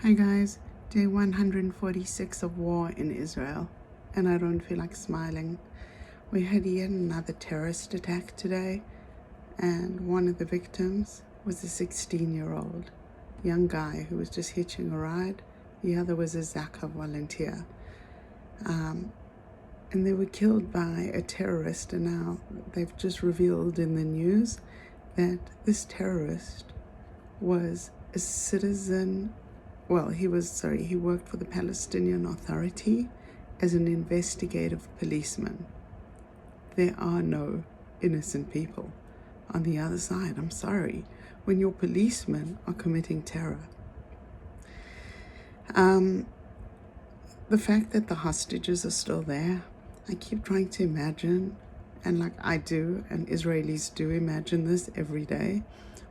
Hi guys, day 146 of war in Israel, and I don't feel like smiling. We had yet another terrorist attack today, and one of the victims was a 16-year-old young guy who was just hitching a ride. The other was a Zaka volunteer. And they were killed by a terrorist, and now they've just revealed in the news that this terrorist was a citizen. Well, he worked for the Palestinian Authority as an investigative policeman. There are no innocent people on the other side. I'm sorry, when your policemen are committing terror. The fact that the hostages are still there, I keep trying to imagine, and like I do, and Israelis do imagine this every day,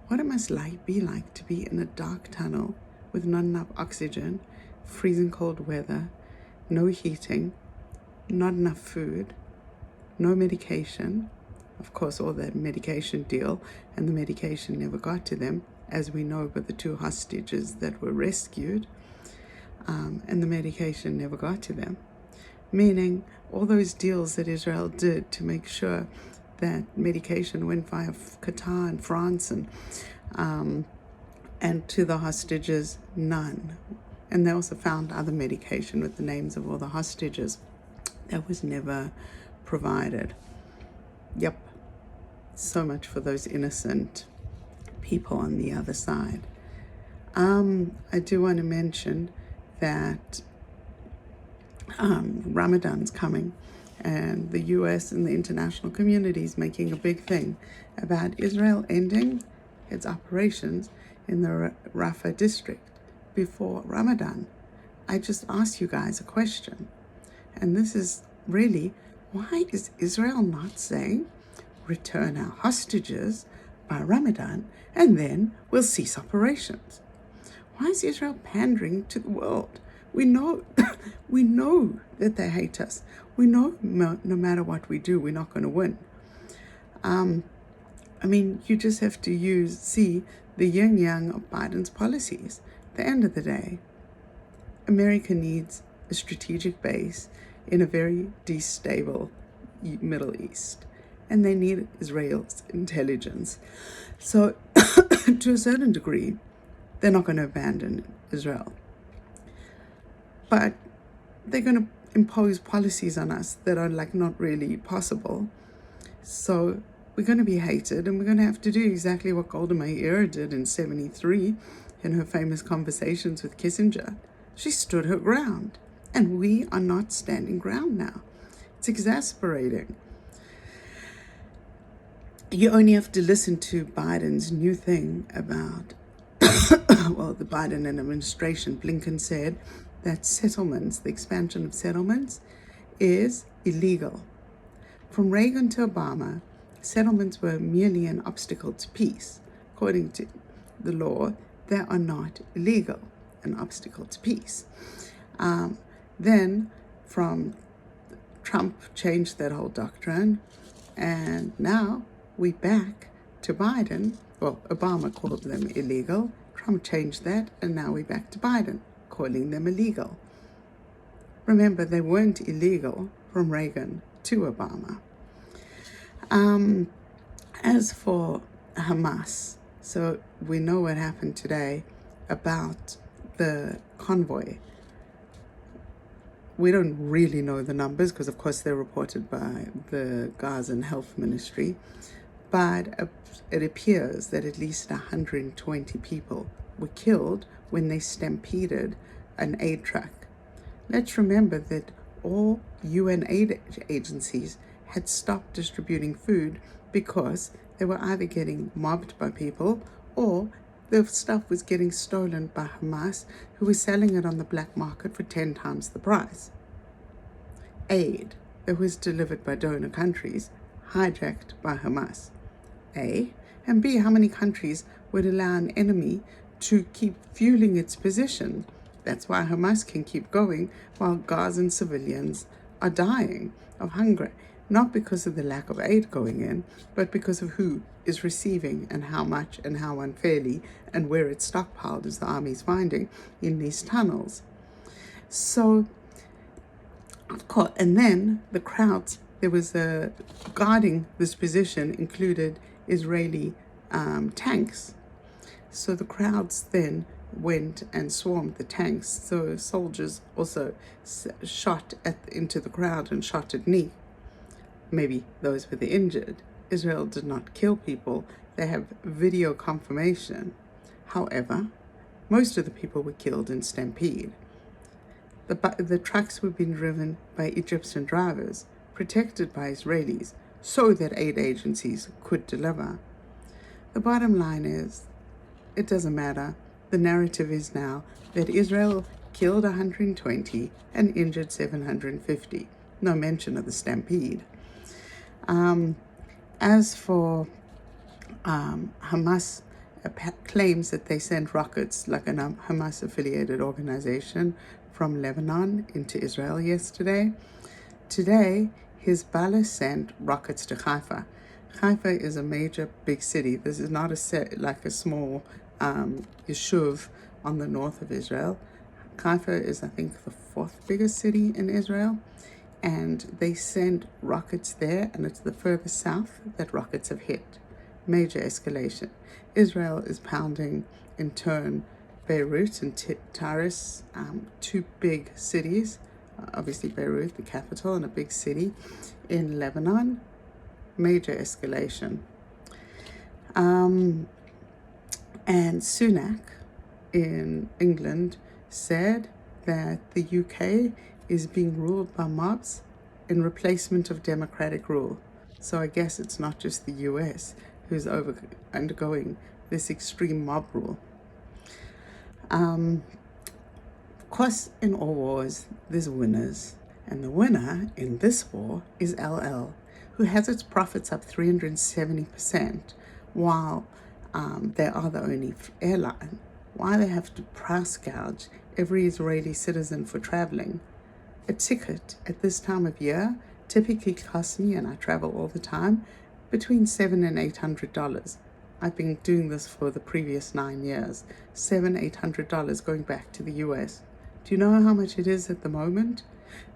what it must be like to be in a dark tunnel with not enough oxygen, freezing cold weather, no heating, not enough food, no medication. Of course, all that medication deal, and the medication never got to them, as we know with the 2 hostages that were rescued, and the medication never got to them. Meaning, all those deals that Israel did to make sure that medication went via Qatar and France and to the hostages, none. And they also found other medication with the names of all the hostages. That was never provided. Yep. So much for those innocent people on the other side. I do want to mention that Ramadan's coming, and the US and the international community is making a big thing about Israel ending its operations in the Rafah district before Ramadan. I just asked you guys a question, and this is really, why is Israel not saying return our hostages by Ramadan and then we'll cease operations? Why is Israel pandering to the world? We know that they hate us. We know no matter what we do, we're not going to win. You just have to see the yin-yang of Biden's policies. At the end of the day, America needs a strategic base in a very destable Middle East, and they need Israel's intelligence. So, to a certain degree, they're not going to abandon Israel. But they're going to impose policies on us that are not really possible. So we're going to be hated, and we're going to have to do exactly what Golda Meir did in 1973 in her famous conversations with Kissinger. She stood her ground, and we are not standing ground now. It's exasperating. You only have to listen to Biden's new thing about, well, the Biden administration. Blinken said that settlements, the expansion of settlements, is illegal. From Reagan to Obama, settlements were merely an obstacle to peace. According to the law, they are not illegal, an obstacle to peace. Then, from Trump changed that whole doctrine, and now we back to Biden. Well, Obama called them illegal. Trump changed that, and now we're back to Biden, calling them illegal. Remember, they weren't illegal from Reagan to Obama. As for Hamas, so we know what happened today about the convoy. We don't really know the numbers because, of course, they're reported by the Gazan Health Ministry, but it appears that at least 120 people were killed when they stampeded an aid truck. Let's remember that all UN aid agencies had stopped distributing food because they were either getting mobbed by people or the stuff was getting stolen by Hamas, who was selling it on the black market for 10 times the price. Aid that was delivered by donor countries, hijacked by Hamas. A. And B, how many countries would allow an enemy to keep fueling its position? That's why Hamas can keep going while Gazan civilians are dying of hunger. not because of the lack of aid going in, but because of who is receiving and how much and how unfairly and where it's stockpiled, as the army's finding in these tunnels. So, of course, and then the crowds, there was guarding this position included Israeli tanks. So the crowds then went and swarmed the tanks. So soldiers also shot into the crowd and shot at knee. Maybe those were the injured. Israel did not kill people. They have video confirmation. However, most of the people were killed in stampede. The trucks were being driven by Egyptian drivers, protected by Israelis, so that aid agencies could deliver. The bottom line is, it doesn't matter. The narrative is now that Israel killed 120 and injured 750. No mention of the stampede. As for Hamas, claims that they sent rockets, like a Hamas-affiliated organization, from Lebanon into Israel yesterday. Today, Hezbollah sent rockets to Haifa. Haifa is a major big city. This is not like a small yeshuv on the north of Israel. Haifa is, I think, the fourth biggest city in Israel. And they send rockets there, and it's the further south that rockets have hit. Major escalation. Israel is pounding, in turn, Beirut and Taris, two big cities. Obviously, Beirut, the capital, and a big city in Lebanon. Major escalation. And Sunak in England said that the UK is being ruled by mobs in replacement of democratic rule. So I guess it's not just the US who's undergoing this extreme mob rule. Of course, in all wars, there's winners. And the winner in this war is LL, who has its profits up 370%, while they are the only airline. Why they have to price gouge every Israeli citizen for traveling. A ticket at this time of year typically costs me, and I travel all the time, between $700 and $800. I've been doing this for the previous 9 years. $700-800 going back to the US. Do you know how much it is at the moment?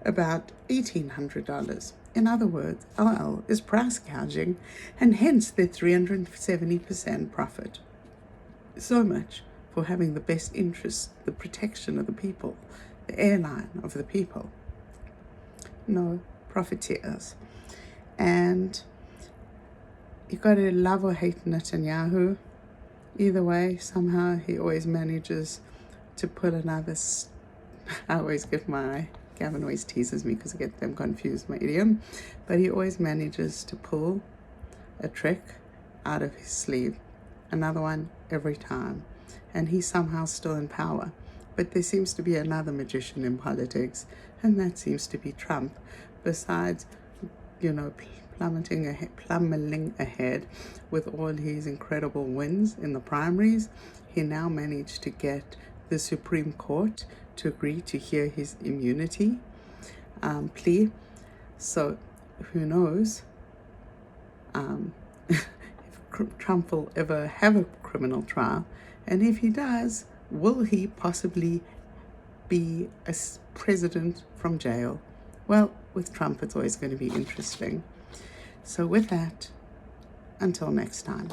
About $1,800. In other words, LL is price gouging, and hence their 370% profit. So much for having the best interest, the protection of the people, the airline of the people. No, profiteers. And you got to love or hate Netanyahu. Either way, somehow he always manages to put another... I always get Gavin always teases me because I get them confused, my idiom. But he always manages to pull a trick out of his sleeve. Another one every time. And he's somehow still in power. But there seems to be another magician in politics, and that seems to be Trump. Besides, plummeting ahead with all his incredible wins in the primaries, he now managed to get the Supreme Court to agree to hear his immunity plea. So who knows if Trump will ever have a criminal trial, and if he does, will he possibly be a president from jail? Well, with Trump, it's always going to be interesting. So with that, until next time.